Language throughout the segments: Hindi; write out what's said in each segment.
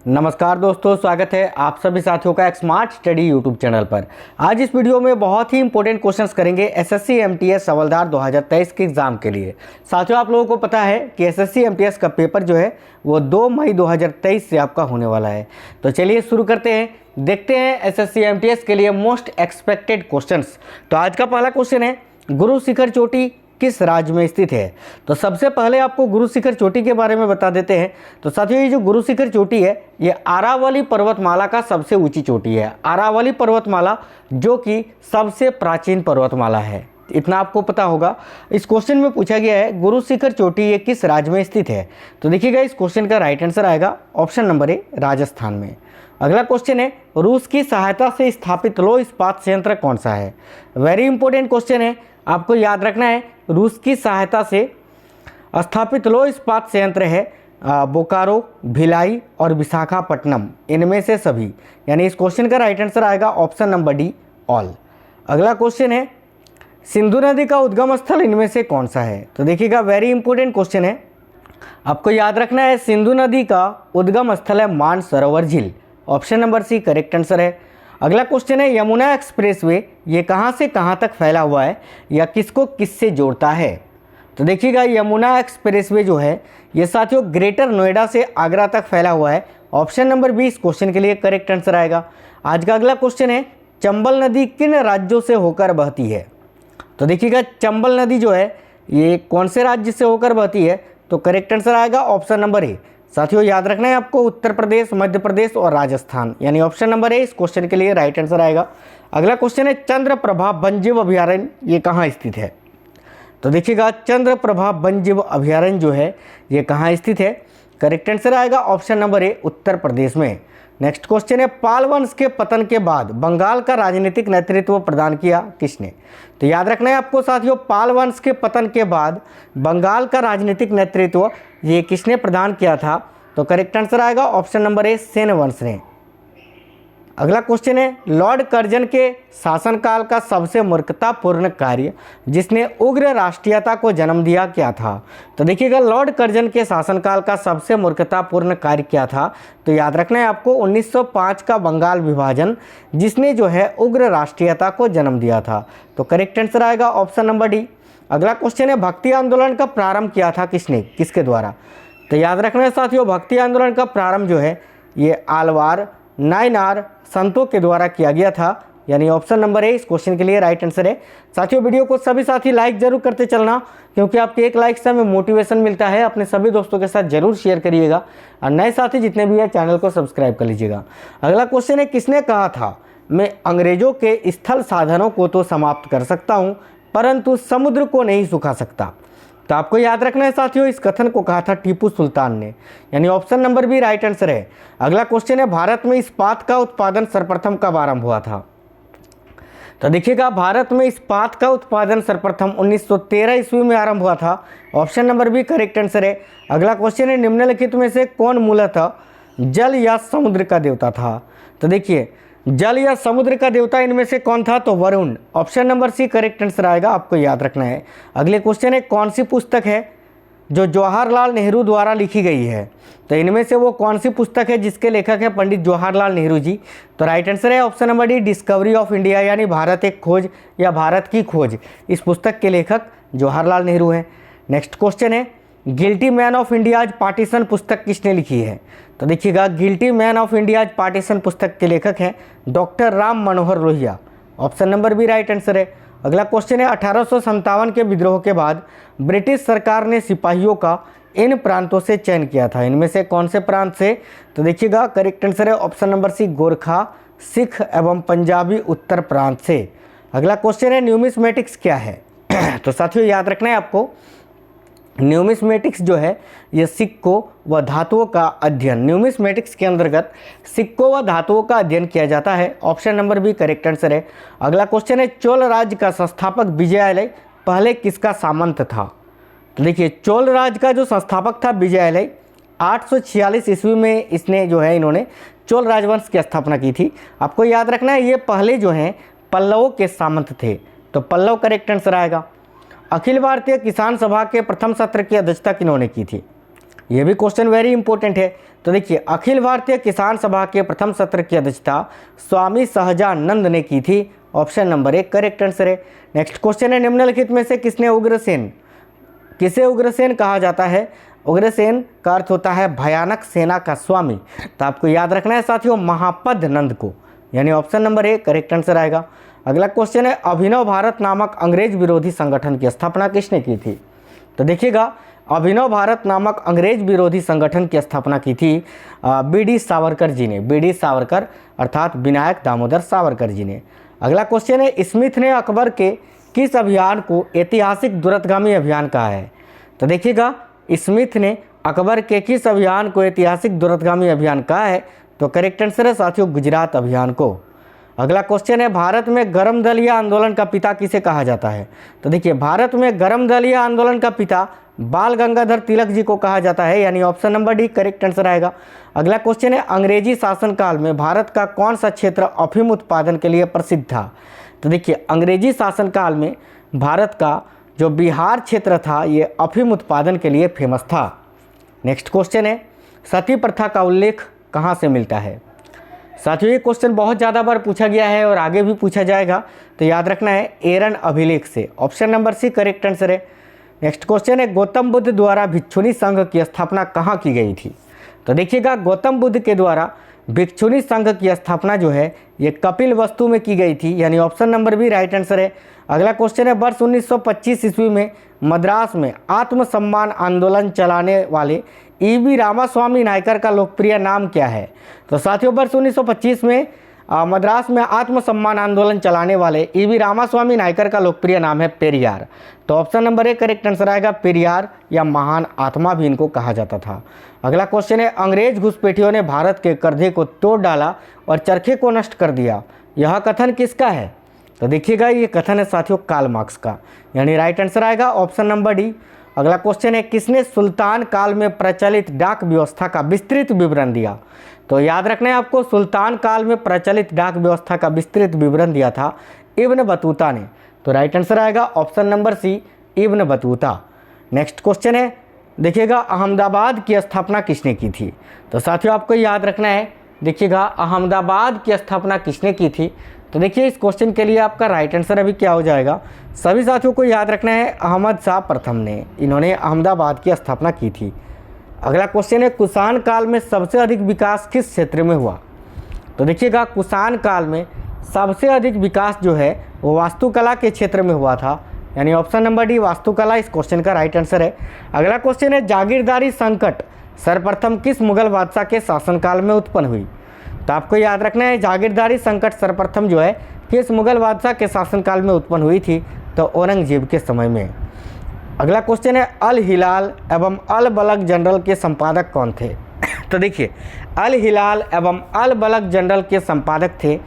नमस्कार दोस्तों, स्वागत है आप सभी साथियों का एक स्मार्ट स्टडी यूट्यूब चैनल पर। आज इस वीडियो में बहुत ही इंपॉर्टेंट क्वेश्चंस करेंगे एसएससी एमटीएस हवलदार 2023 के एग्ज़ाम के लिए। साथियों, आप लोगों को पता है कि एसएससी एमटीएस का पेपर जो है वो 2 मई 2023 से आपका होने वाला है। तो चलिए शुरू करते हैं, देखते हैं एसएससी एमटीएस के लिए मोस्ट एक्सपेक्टेड क्वेश्चंस। तो आज का पहला क्वेश्चन है, गुरु शिखर चोटी किस राज्य में स्थित है। तो सबसे पहले आपको गुरु शिखर चोटी के बारे में बता देते हैं। तो साथियों, ये जो गुरु शिखर चोटी है ये अरावली पर्वतमाला का सबसे ऊंची चोटी है। अरावली पर्वतमाला जो कि सबसे प्राचीन पर्वतमाला है, इतना आपको पता होगा। इस क्वेश्चन में पूछा गया है गुरु शिखर चोटी ये किस राज्य में स्थित है। तो देखिएगा, इस क्वेश्चन का राइट आंसर आएगा ऑप्शन नंबर ए, राजस्थान में। अगला क्वेश्चन है, रूस की सहायता से स्थापित लौह इस्पात संयंत्र कौन सा है। वेरी इंपॉर्टेंट क्वेश्चन है, आपको याद रखना है। रूस की सहायता से स्थापित लौह इस्पात संयंत्र है बोकारो, भिलाई और विशाखापट्टनम, इनमें से सभी। यानी इस क्वेश्चन का राइट आंसर आएगा ऑप्शन नंबर डी, ऑल। अगला क्वेश्चन है, सिंधु नदी का उद्गम स्थल इनमें से कौन सा है। तो देखिएगा, वेरी इंपॉर्टेंट क्वेश्चन है, आपको याद रखना है। सिंधु नदी का उद्गम स्थल है मानसरोवर झील, option number C correct answer है। अगला क्वेश्चन है, यमुना एक्सप्रेसवे ये कहाँ से कहाँ तक फैला हुआ है या किसको किससे जोड़ता है। तो देखिएगा, यमुना एक्सप्रेसवे जो है ये साथियों ग्रेटर नोएडा से आगरा तक फैला हुआ है, ऑप्शन नंबर बी इस क्वेश्चन के लिए करेक्ट आंसर आएगा। आज का अगला क्वेश्चन है, चंबल नदी किन राज्यों से होकर बहती है। तो देखिएगा, चंबल नदी जो है ये कौन से राज्य से होकर बहती है। तो करेक्ट आंसर आएगा ऑप्शन नंबर ए। साथियों, याद रखना है आपको, उत्तर प्रदेश, मध्य प्रदेश और राजस्थान, यानी ऑप्शन नंबर ए इस क्वेश्चन के लिए राइट आंसर आएगा। अगला क्वेश्चन है, चंद्रप्रभा वन्यजीव अभयारण्य ये कहाँ स्थित है। तो देखिएगा, चंद्रप्रभा वन्यजीव अभयारण्य जो है ये कहाँ स्थित है। करेक्ट आंसर आएगा option number A, Uttar Pradesh में। नेक्स्ट क्वेश्चन है, पाल वंश के पतन के बाद बंगाल का राजनीतिक नेतृत्व प्रदान किया किसने। तो याद रखना है आपको साथियों, पाल वंश के पतन के बाद बंगाल का राजनीतिक नेतृत्व ये किसने प्रदान किया था। तो करेक्ट आंसर आएगा ऑप्शन नंबर ए, सेन वंश ने। अगला क्वेश्चन है, लॉर्ड कर्जन के शासनकाल का सबसे मूर्खतापूर्ण कार्य जिसने उग्र राष्ट्रीयता को जन्म दिया क्या था। तो देखिएगा, लॉर्ड कर्जन के शासनकाल का सबसे मूर्खतापूर्ण कार्य क्या था। तो याद रखना है आपको, 1905 का बंगाल विभाजन जिसने जो है उग्र राष्ट्रीयता को जन्म दिया था। तो करेक्ट आंसर आएगा ऑप्शन नंबर डी। अगला क्वेश्चन है, भक्ति आंदोलन का प्रारंभ किया था किसने, किसके द्वारा। तो याद रखना है साथियों, भक्ति आंदोलन का प्रारंभ जो है ये आलवार, नायनार संतों के द्वारा किया गया था, यानी ऑप्शन नंबर ए इस क्वेश्चन के लिए राइट आंसर है। साथियों, वीडियो को सभी साथी लाइक जरूर करते चलना, क्योंकि आपके एक लाइक से हमें मोटिवेशन मिलता है। अपने सभी दोस्तों के साथ जरूर शेयर करिएगा और नए साथी जितने भी हैं चैनल को सब्सक्राइब कर लीजिएगा। अगला क्वेश्चन है, किसने कहा था मैं अंग्रेजों के स्थल साधनों को तो समाप्त कर सकता हूँ परंतु समुद्र को नहीं सुखा सकता। तो आपको याद रखना है साथियों, इस कथन को कहा था टीपू सुल्तान ने, यानी option number B right answer है। अगला क्वेश्चन है, भारत में इस्पात का उत्पादन सर्वप्रथम कब आरंभ हुआ था। तो देखिएगा, भारत में इस्पात का उत्पादन सर्वप्रथम 1913 ईस्वी में आरंभ हुआ था, option number B correct answer है। अगला क्वेश्चन है, निम्नलिखित में से कौन मूलतः जल या समुद्र का देवता था। तो देखिए, जल या समुद्र का देवता इनमें से कौन था। तो Varun, option number C correct answer आएगा, आपको याद रखना है। अगले क्वेश्चन है, कौन सी पुस्तक है जो जवाहरलाल नेहरू द्वारा लिखी गई है। तो इनमें से वो कौन सी पुस्तक है जिसके लेखक है पंडित जवाहरलाल नेहरू जी। तो राइट आंसर है option number D, discovery of India, यानी भारत एक खोज या भारत की खोज। इस पुस्तक के लेखक जवाहरलाल नेहरू हैं। नेक्स्ट क्वेश्चन है, guilty man of India's partition पुस्तक किसने लिखी है। तो देखिएगा, guilty man of India's partition पुस्तक के लेखक हैं doctor Ram Manohar Lohia, option number B right answer है। अगला क्वेश्चन है, 1857 के विद्रोह के बाद ब्रिटिश सरकार ने सिपाहियों का इन प्रांतों से चयन किया था, इनमें से कौन से प्रांत से। तो देखिएगा, करेक्ट आंसर है option number C, Gorkha, Sikh एवं पंजाबी उत्तर प्रांत से। अगला क्वेश्चन है, न्यूमिस्मेटिक्स क्या है। तो साथियों, याद रखना है आपको, न्यूमिस्मेटिक्स जो है ये सिक्कों व धातुओं का अध्ययन, न्यूमिस्मेटिक्स के अंतर्गत सिक्कों व धातुओं का अध्ययन किया जाता है, option number B correct answer है। अगला क्वेश्चन है, चोल राज्य का संस्थापक विजयालय पहले किसका सामंत था। तो देखिए, चोल राज्य का जो संस्थापक था विजयालय 846 ईस्वी में इसने जो है इन्होंने चोल राजवंश की स्थापना की थी। आपको याद रखना है, ये पहले जो हैं पल्लवों के सामंत थे, तो पल्लव करेक्ट आंसर आएगा। अखिल भारतीय किसान सभा के प्रथम सत्र की अध्यक्षता किन्होंने की थी। ये भी क्वेश्चन वेरी इंपॉर्टेंट है। तो देखिए अखिल भारतीय किसान सभा के प्रथम सत्र की अध्यक्षता स्वामी सहजानंद ने की थी। ऑप्शन नंबर 1 करेक्ट आंसर है। नेक्स्ट क्वेश्चन है, निम्नलिखित में से किसे उग्रसेन कहा जाता है? उग्रसेन का अर्थ होता है भयानक सेना का स्वामी। तो आपको याद रखना है साथियों महापद नंद को, यानी ऑप्शन नंबर 1 करेक्ट आंसर आएगा। अगला क्वेश्चन है, अभिनव भारत नामक अंग्रेज विरोधी संगठन की स्थापना किसने की थी? तो देखिएगा अभिनव भारत नामक अंग्रेज विरोधी संगठन की स्थापना की थी बी.डी. सावरकर जी ने। बी.डी. सावरकर अर्थात विनायक दामोदर सावरकर जी ने। अगला क्वेश्चन है, स्मिथ ने अकबर के किस अभियान को ऐतिहासिक दूरगामी अभियान कहा है? तो देखिएगा स्मिथ ने अकबर के किस अभियान को ऐतिहासिक दूरगामी अभियान कहा है? तो करेक्ट आंसर है साथियों गुजरात अभियान को। अगला क्वेश्चन है, भारत में गर्म दलिया आंदोलन का पिता किसे कहा जाता है? तो देखिए भारत में गर्म दलिया आंदोलन का पिता बाल गंगाधर तिलक जी को कहा जाता है, यानी option number D correct answer आएगा। अगला क्वेश्चन है, अंग्रेजी शासनकाल में भारत का कौन सा क्षेत्र अफीम उत्पादन के लिए प्रसिद्ध था? तो देखिए अंग्रेजी शासनकाल में भारत का जो बिहार क्षेत्र था ये अफीम उत्पादन के लिए फेमस था। नेक्स्ट क्वेश्चन है, सती प्रथा का उल्लेख कहाँ से मिलता है? साथियों ये क्वेश्चन बहुत ज़्यादा बार पूछा गया है और आगे भी पूछा जाएगा, तो याद रखना है एरन अभिलेख से। Option number C correct answer है। नेक्स्ट क्वेश्चन है, गौतम बुद्ध द्वारा भिक्षुणी संघ की स्थापना कहाँ की गई थी? तो देखिएगा गौतम बुद्ध के द्वारा भिक्षुणी संघ की स्थापना जो है ये कपिल वस्तु में की गई थी, यानी option number B right answer है। अगला क्वेश्चन है, वर्ष 1925 ईस्वी में मद्रास में आत्मसम्मान आंदोलन चलाने वाले ई.वी. रामास्वामी नायकर का लोकप्रिय नाम क्या है? तो साथियों वर्ष 1925 में मद्रास में आत्मसम्मान आंदोलन चलाने वाले ई.वी. रामास्वामी नायकर का लोकप्रिय नाम है पेरियार। तो ऑप्शन नंबर 1 करेक्ट आंसर आएगा, पेरियार या महान आत्मा भी इनको कहा जाता था। अगला क्वेश्चन है, अंग्रेज घुसपैठियों ने भारत के करधे को तोड़ डाला और चरखे को नष्ट कर दिया, यह कथन किसका है? तो देखिएगा ये कथन है साथियों कार्ल मार्क्स का, यानी राइट आंसर आएगा ऑप्शन नंबर डी। अगला क्वेश्चन है, किसने सुल्तान काल में प्रचलित डाक व्यवस्था का विस्तृत विवरण दिया? तो याद रखना है आपको सुल्तान काल में प्रचलित डाक व्यवस्था का विस्तृत विवरण दिया था इब्न बतूता ने। तो राइट आंसर आएगा option number C Ibn Battuta. Next question है, देखिएगा अहमदाबाद की स्थापना किसने की थी? तो साथियों आपको याद रखना है, देखिएगा अहमदाबाद की स्थापना किसने की थी? तो देखिए इस क्वेश्चन के लिए आपका राइट आंसर अभी क्या हो जाएगा? सभी साथियों को याद रखना है अहमद शाह प्रथम ने, इन्होंने अहमदाबाद की स्थापना की थी। अगला क्वेश्चन है, कुषाण काल में सबसे अधिक विकास किस क्षेत्र में हुआ? तो देखिएगा कुषाण काल में सबसे अधिक विकास जो है वो वास्तुकला के क्षेत्र में हुआ था, यानी ऑप्शन नंबर डी वास्तुकला इस क्वेश्चन का राइट आंसर है। अगला क्वेश्चन है, जागीरदारी संकट सर्वप्रथम किस मुगल बादशाह के शासनकाल में उत्पन्न हुई? तो आपको याद रखना है जागीरदारी संकट सर्वप्रथम जो है किस मुगल बादशाह के शासनकाल में उत्पन्न हुई थी? तो औरंगजेब के समय में। अगला क्वेश्चन है, अल हिलाल एवं अल बलग जनरल के संपादक कौन थे? तो देखिए अल हिलाल एवं अल बलग जनरल के संपादक थे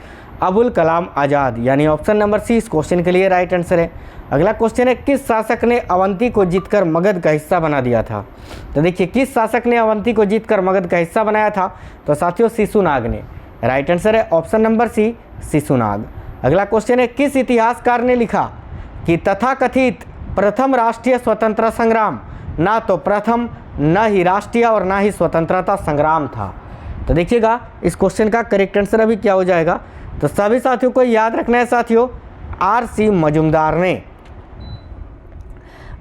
अबुल कलाम आज़ाद, यानी ऑप्शन नंबर सी इस क्वेश्चन के लिए राइट आंसर है। अगला क्वेश्चन है, किस शासक ने अवंती को जीतकर मगध का हिस्सा बना दिया था? तो देखिए किस शासक ने अवंती को जीतकर मगध का हिस्सा बनाया था? तो साथियों शिशुनाग ने। राइट आंसर है ऑप्शन नंबर सी शिशुनाग। अगला क्वेश्चन है, किस इतिहासकार ने लिखा कि तथाकथित प्रथम राष्ट्रीय स्वतंत्रता संग्राम ना तो प्रथम न ही राष्ट्रीय और ना ही स्वतंत्रता संग्राम था? तो देखिएगा इस क्वेश्चन का करेक्ट आंसर अभी क्या हो जाएगा? तो सभी साथियों को याद रखना है साथियों आर.सी. मजूमदार ने।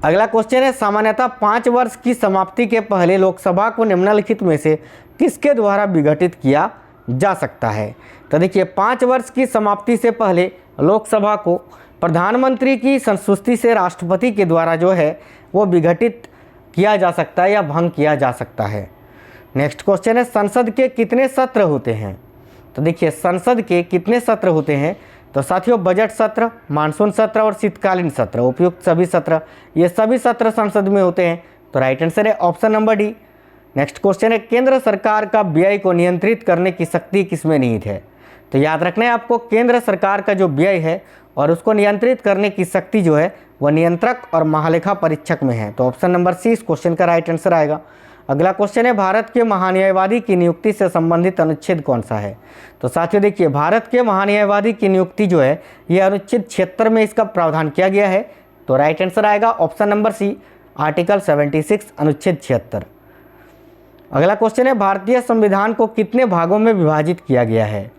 अगला क्वेश्चन है, सामान्यतः 5 वर्ष की समाप्ति के पहले लोकसभा को निम्नलिखित में से किसके द्वारा विघटित किया जा सकता है? तो देखिए 5 वर्ष की समाप्ति से पहले लोकसभा को प्रधानमंत्री की संस्तुति से राष्ट्रपति के द्वारा जो है वो विघटित किया जा सकता है या भंग किया जा सकता है। नेक्स्ट क्वेश्चन है, संसद के कितने सत्र होते हैं? तो देखिए संसद के कितने सत्र होते हैं? तो साथियों बजट सत्र, मानसून सत्र और शीतकालीन सत्र, उपयुक्त सभी सत्र, ये सभी सत्र संसद में होते हैं। तो राइट आंसर है option number D. Next question है, केंद्र सरकार का व्यय को नियंत्रित करने की शक्ति किसमें निहित है? तो याद रखना है आपको केंद्र सरकार का जो व्यय है और उसको नियंत्रित करने की शक्ति जो है वह नियंत्रक और महालेखा परीक्षक में है। तो ऑप्शन नंबर सी इस क्वेश्चन का राइट आंसर आएगा। अगला क्वेश्चन है, भारत के महान्यायवादी की नियुक्ति से संबंधित अनुच्छेद कौन सा है? तो साथियों देखिए भारत के महान्यायवादी की नियुक्ति जो है ये अनुच्छेद 76 में इसका प्रावधान किया गया है। तो राइट आंसर आएगा ऑप्शन नंबर सी आर्टिकल 76 अनुच्छेद 76। अगला क्वेश्चन है भारतीय संविधान को कितने भागों में विभाजित किया गया है।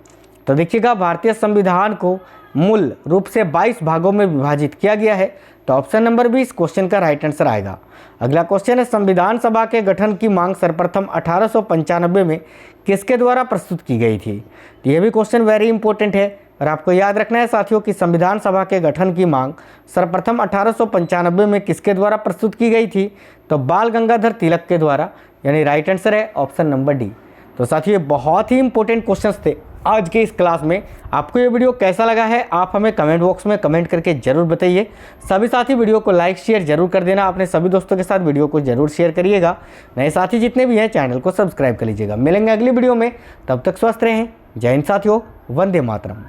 तो देखिएगा भारतीय संविधान को मूल रूप से 22 भागों में विभाजित किया गया है। तो ऑप्शन नंबर 20 क्वेश्चन का राइट आंसर आएगा। अगला क्वेश्चन है संविधान सभा के गठन की मांग सर्वप्रथम 1895 में किसके द्वारा प्रस्तुत की गई थी। तो यह भी क्वेश्चन वेरी इंपॉर्टेंट है और आपको याद रखना है साथियों कि संविधान सभा के गठन की मांग सर्वप्रथम 1895 में किसके द्वारा प्रस्तुत की गई थी। तो बाल गंगाधर तिलक के द्वारा, यानी राइट आंसर है ऑप्शन नंबर डी। तो साथियों ये बहुत ही इंपॉर्टेंट क्वेश्चंस थे आज के इस क्लास में। आपको ये वीडियो कैसा लगा है आप हमें कमेंट बॉक्स में कमेंट करके जरूर बताइए। सभी साथी वीडियो को लाइक शेयर जरूर कर देना, अपने सभी दोस्तों के साथ वीडियो को जरूर शेयर करिएगा। नए साथी जितने भी हैं चैनल को सब्सक्राइब कर लीजिएगा। मिलेंगे अगली वीडियो में, तब तक स्वस्थ रहें। जय हिंद साथियों, वंदे मातरम।